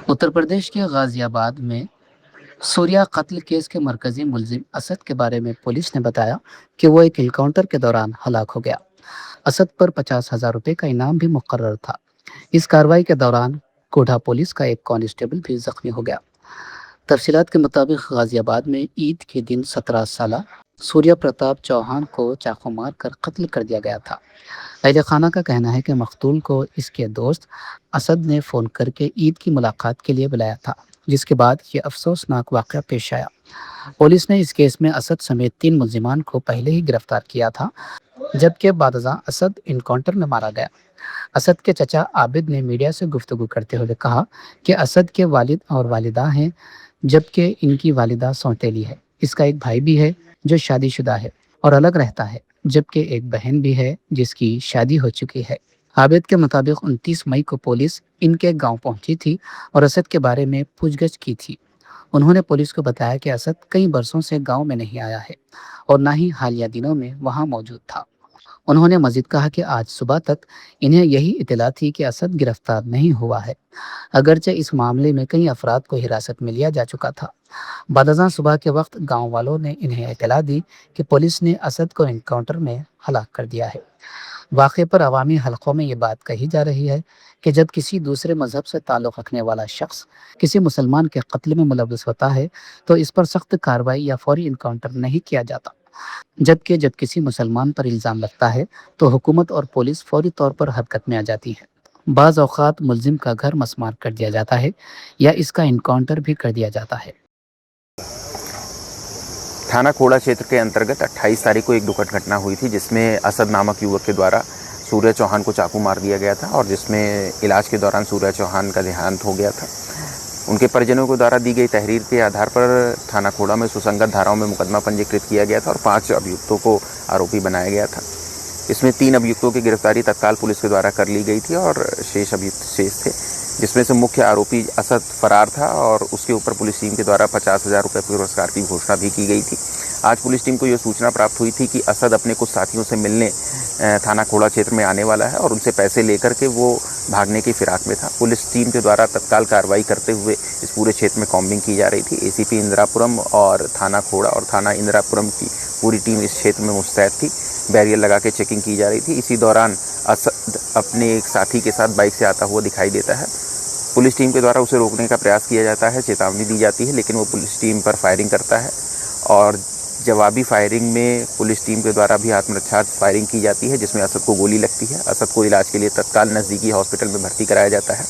उत्तर प्रदेश के गाजियाबाद में सूर्या कत्ल केस के मरकजी मुलजिम असद के बारे में पुलिस ने बताया कि वो एक एनकाउंटर के दौरान हलाक हो गया। असद पर 50,000 रुपए का इनाम भी मुकर्रर था। इस कार्रवाई के दौरान कोढ़ा पुलिस का एक कांस्टेबल भी जख्मी हो गया। तफसीलात के मुताबिक गाजियाबाद में ईद के दिन 17 साला सूर्या प्रताप चौहान को चाकू मार कर कत्ल कर दिया गया था। अहले खाना का कहना है कि मकतूल को इसके दोस्त असद ने फ़ोन करके ईद की मुलाकात के लिए बुलाया था, जिसके बाद ये अफसोसनाक वाक़या पेश आया। पुलिस ने इस केस में असद समेत 3 मुल्जिमान को पहले ही गिरफ्तार किया था, जबकि बादशाह असद इनकाउंटर में मारा गया। असद के चचा आबिद ने मीडिया से गुफ्तगू करते हुए कहा कि असद के वालिद और वालिदा हैं, जबकि इनकी वालिदा सौतेली है। इसका एक भाई भी है जो शादीशुदा है और अलग रहता है, जबकि एक बहन भी है जिसकी शादी हो चुकी है। आबिद के मुताबिक 29 मई को पुलिस इनके गांव पहुंची थी और असद के बारे में पूछगछ की थी। उन्होंने पुलिस को बताया कि असद कई बरसों से गांव में नहीं आया है और ना ही हालिया दिनों में वहां मौजूद था। उन्होंने मजीद कहा कि आज सुबह तक इन्हें यही इत्तला थी कि असद गिरफ्तार नहीं हुआ है, अगरचे इस मामले में कई अफराद को हिरासत में लिया जा चुका था। बदज़ां सुबह के वक्त गांव वालों ने इन्हें इत्तला दी कि पुलिस ने असद को एनकाउंटर में हलाक कर दिया है। वाक़े पर अवामी हलक़ों में ये बात कही जा रही है कि जब किसी दूसरे मज़हब से ताल्लुक़ रखने वाला शख्स किसी मुसलमान के कत्ल में मुलव्वस होता है तो इस पर सख्त कार्रवाई या फौरी इनकाउंटर नहीं किया जाता, जबकि जब किसी मुसलमान पर इल्ज़ाम लगता है तो हुकूमत और पुलिस फौरी तौर पर हरकत में आ जाती है। बाज़ औक़ात मुल्ज़िम का घर मसमार कर दिया जाता है या इसका इनकाउंटर भी कर दिया जाता है। थाना खोड़ा क्षेत्र के अंतर्गत 28 तारीख को एक दुखद घटना हुई थी, जिसमें असद नामक युवक के द्वारा सूर्या चौहान को चाकू मार दिया गया था और जिसमें इलाज के दौरान सूर्या चौहान का देहांत हो गया था। उनके परिजनों के द्वारा दी गई तहरीर के आधार पर थाना खोड़ा में सुसंगत धाराओं में मुकदमा पंजीकृत किया गया था और 5 अभियुक्तों को आरोपी बनाया गया था। इसमें 3 अभियुक्तों की गिरफ्तारी तत्काल पुलिस के द्वारा कर ली गई थी और शेष अभियुक्त शेष थे, जिसमें से मुख्य आरोपी असद फरार था और उसके ऊपर पुलिस टीम के द्वारा 50,000 रुपये पुरस्कार की घोषणा भी की गई थी। आज पुलिस टीम को यह सूचना प्राप्त हुई थी कि असद अपने कुछ साथियों से मिलने थाना खोड़ा क्षेत्र में आने वाला है और उनसे पैसे लेकर के वो भागने की फिराक में था। पुलिस टीम के द्वारा तत्काल कार्रवाई करते हुए इस पूरे क्षेत्र में कॉम्बिंग की जा रही थी। एसीपी इंदिरापुरम और थाना खोड़ा और थाना इंदिरापुरम की पूरी टीम इस क्षेत्र में मुस्तैद थी। बैरियर लगा के चेकिंग की जा रही थी। इसी दौरान असद अपने एक साथी के साथ बाइक से आता हुआ दिखाई देता है। पुलिस टीम के द्वारा उसे रोकने का प्रयास किया जाता है, चेतावनी दी जाती है, लेकिन वो पुलिस टीम पर फायरिंग करता है और जवाबी फायरिंग में पुलिस टीम के द्वारा भी आत्मरक्षा फायरिंग की जाती है, जिसमें असद को गोली लगती है। असद को इलाज के लिए तत्काल नज़दीकी हॉस्पिटल में भर्ती कराया जाता है।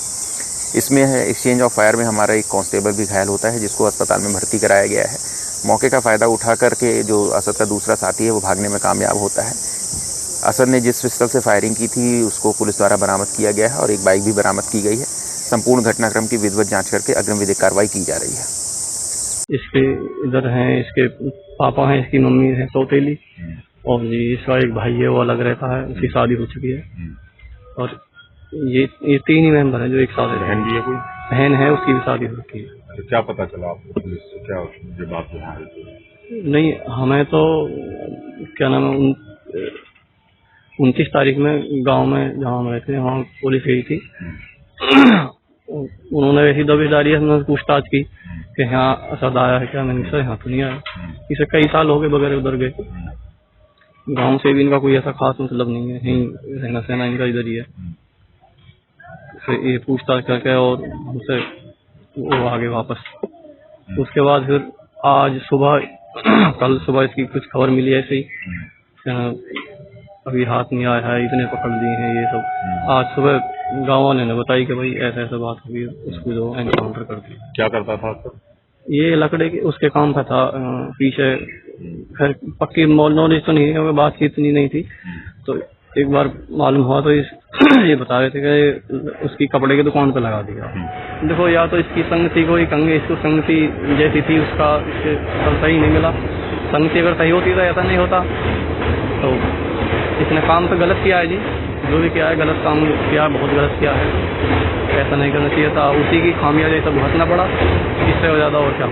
इसमें एक्सचेंज ऑफ फायर में हमारा एक कांस्टेबल भी घायल होता है, जिसको अस्पताल में भर्ती कराया गया है। मौके का फ़ायदा उठा करके जो असद का दूसरा साथी है वो भागने में कामयाब होता है। असद ने जिस पिस्टल से फायरिंग की थी उसको पुलिस द्वारा बरामद किया गया है और एक बाइक भी बरामद की गई है। संपूर्ण घटनाक्रम की विधिवत जांच करके अग्रिम विधिक कार्रवाई की जा रही है। इसके इधर हैं, इसके पापा हैं, इसकी मम्मी है सौतेली और जी इसका एक भाई है वो अलग रहता है, उसकी शादी हो चुकी है और ये 3 ही मेंबर हैं जो एक साथ रहते हैं। बहन भी है कोई? बहन है, उसकी भी शादी हो चुकी है। तो क्या पता चला आपको पुलिस से, क्या ये बात है? नहीं, हमें तो क्या नाम है 29 तारीख में गांव में जहाँ हम रहते हैं वहाँ पुलिस गई थी। उन्होंने ऐसी दबिशदारी से पूछताछ की कि यहाँ असद आया है क्या। मैंने सर यहाँ तो नहीं आया, इसे कई साल हो गए बगैर उधर गए। गांव से भी इनका कोई ऐसा खास मतलब नहीं है, यहीं रहना सहना इनका इधर ही है। फिर ये पूछताछ करके और हमसे वो आगे वापस। उसके बाद फिर आज सुबह कल सुबह इसकी कुछ खबर मिली ऐसे ही, अभी हाथ नहीं आया है, इतने पकड़ दिए हैं ये सब। आज सुबह गाँव वाले ने बताई कि भाई ऐसा ऐसा बात हुई, उसको जो एनकाउंटर कर दिया। क्या करता था सर? ये लकड़े के उसके काम का था पीछे। खैर पक्की नॉलेज तो नहीं है, बातचीत इतनी नहीं थी। तो एक बार मालूम हुआ तो ये बता रहे थे कि उसकी कपड़े की दुकान पे लगा दिया। देखो या तो इसकी संगति कोई कंगे इसको संगति जैसी थी उसका इसके सही नहीं मिला। संगति अगर सही होती तो ऐसा नहीं होता। तो इसने काम तो गलत किया है जी, जो भी किया है गलत काम किया, बहुत गलत किया है। ऐसा नहीं करना चाहिए था, उसी की खामियां जैसा भुगतना पड़ा, इससे ज़्यादा और क्या।